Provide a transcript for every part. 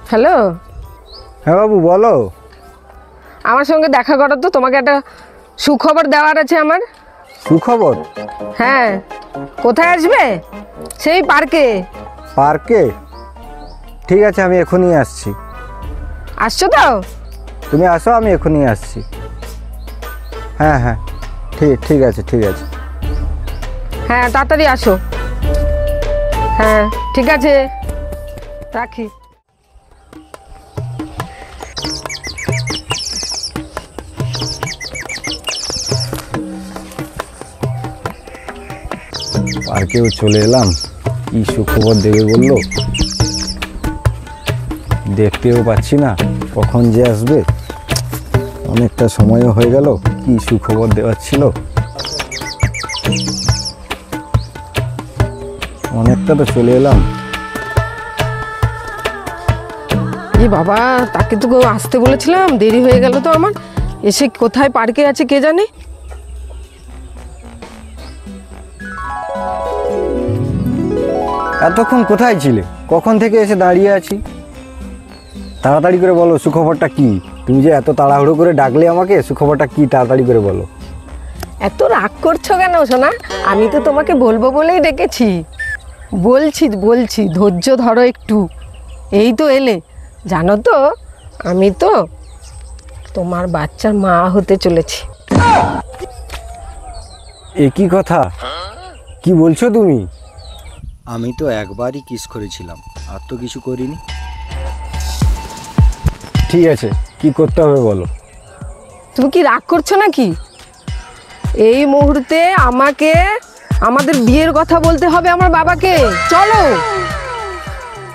Hello. হ্যাঁ বাবু বলো। আমার সঙ্গে দেখা করো তো, তোমাকে একটা সুখবর দেওয়ার আছে আমার। সুখবর? হ্যাঁ। কোথায় আসবে? সেই পার্কে। পার্কে? ঠিক আছে, আমি এখনই আসছি। আসছো তো? তুমি আসো, আমি এখনই আসছি। হ্যাঁ হ্যাঁ, ঠিক আছে ঠিক আছে। হ্যাঁ তাড়াতাড়ি আসো। হ্যাঁ ঠিক আছে, রাখি। পার্কেও চলে এলাম, কি সুখবর দেবে বললো, দেখতেও পাচ্ছি না কখন যে আসবে। অনেকটা সময়ও হয়ে গেল, কি সুখবর দেওয়ার ছিল। অনেকটা তো চলে এলাম। এই বাবা, তাকে তো আসতে বলেছিলাম, দেরি হয়ে গেল তো আমার। এসে কোথায় পার্কে আছে কে জানে। এতক্ষণ কোথায় ছিলে? কখন থেকে এসে দাঁড়িয়ে আছি। তাড়াতাড়ি করে বলো সুখবরটা কি। তুমি যে এত তাড়াহুড়ো করে ডাকলে আমাকে, সুখবরটা কি তাড়াতাড়ি করে বলো। এত রাগ করছো কেন সোনা? আমি তো তোমাকে বলবো বলেই ডেকেছি। বলছি ধৈর্য ধরো একটু। এই তো এলে। জানো তো, আমি তো তোমার বাচ্চার মা হতে চলেছি। এ কি কথা, কি বলছো তুমি? আমি তো একবারই কিস করেছিলাম, আর তো কিছু করিনি। ঠিক আছে, কি করতে হবে বলো। তুমি কি রাগ করছো নাকি? এই মুহূর্তে আমাকে আমাদের বিয়ের কথা বলতে হবে আমার বাবাকে। চলো।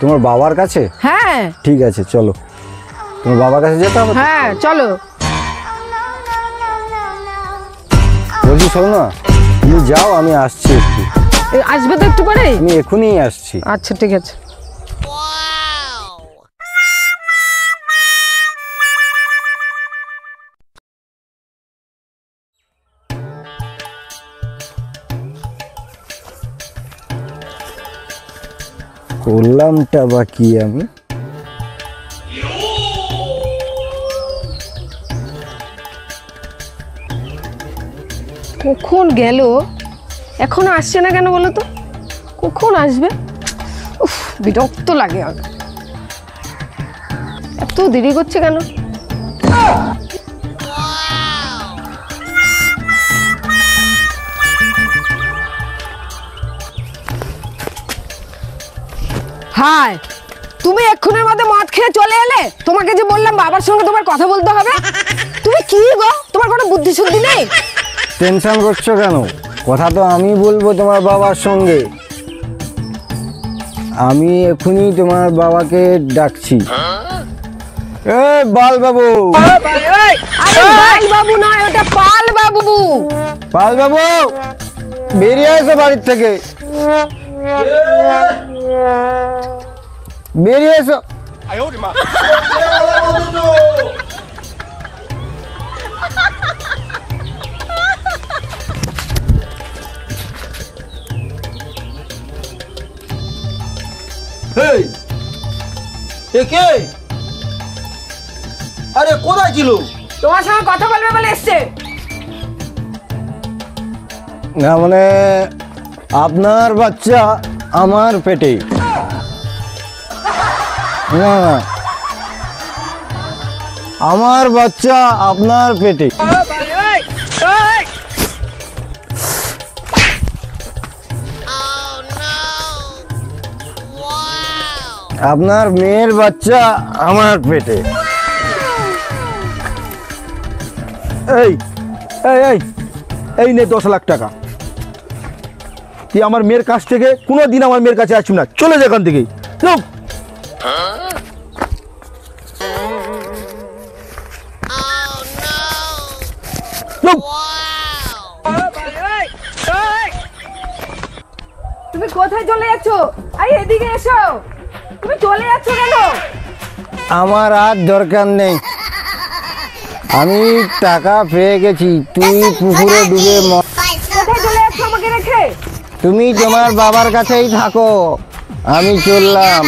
তোমার বাবার কাছে? হ্যাঁ ঠিক আছে চলো, তোমার বাবার কাছে যেতে হবে। হ্যাঁ চলো। বলছি শোনো না, তুমি যাও, আমি আসছি একটু। আসবে তো একটু পরে? আমি এখনই আসছি। আচ্ছা ঠিক আছে। করলামটা বা কি আমি। কখন গেল, এখনো আসছে না কেন বলো তো? কখন আসবে? উফ, বিরক্ত লাগে। আর এত দেরি করছে কেন? হাই, তুমি এক্ষুনির মধ্যে মদ খেয়ে চলে এলে। তোমাকে যে বললাম বাবার সঙ্গে তোমার কথা বলতে হবে। তুমি কি গো, তোমার কোনো বুদ্ধি শুদ্ধি নেই? টেনশন করছো কেন? কথা তো আমি বলবো তোমার বাবার সঙ্গে। আমি এখনই তোমার বাবাকে ডাকছি। এ বাল বাবু। আরে বাল বাবু নয়, ওটা পাল বাবু। পাল বাবু, বেরিয়ে এসো বাড়ির থেকে, বেরিয়ে এসো। আরে কোথায় ছিল? তোমার সঙ্গে কথা বলবে বলে এসছে। না মানে, আপনার বাচ্চা আমার পেটে। না না, আমার বাচ্চা আপনার পেটে। আপনার মেয়ের বাচ্চা আমার পেটে। এই এই এই এই নে 10 লাখ টাকা। তুই আমার মেয়ের কাছ থেকে কোনোদিন আমার মেয়ের কাছে আসবি না, চলে যা এখান থেকে। চুপ। তুমি কোথায় চলে যাচ্ছ? আই এদিকে এসো। তুমি চলে যাচ্ছ কেন? আমার আর দরকার নেই, আমি টাকা পেয়ে গেছি। তুই পুকুরে ডুবে কোথায় চলে যাচ্ছ আমাকে রেখে? তুমি তোমার বাবার কাছেই থাকো, আমি চললাম।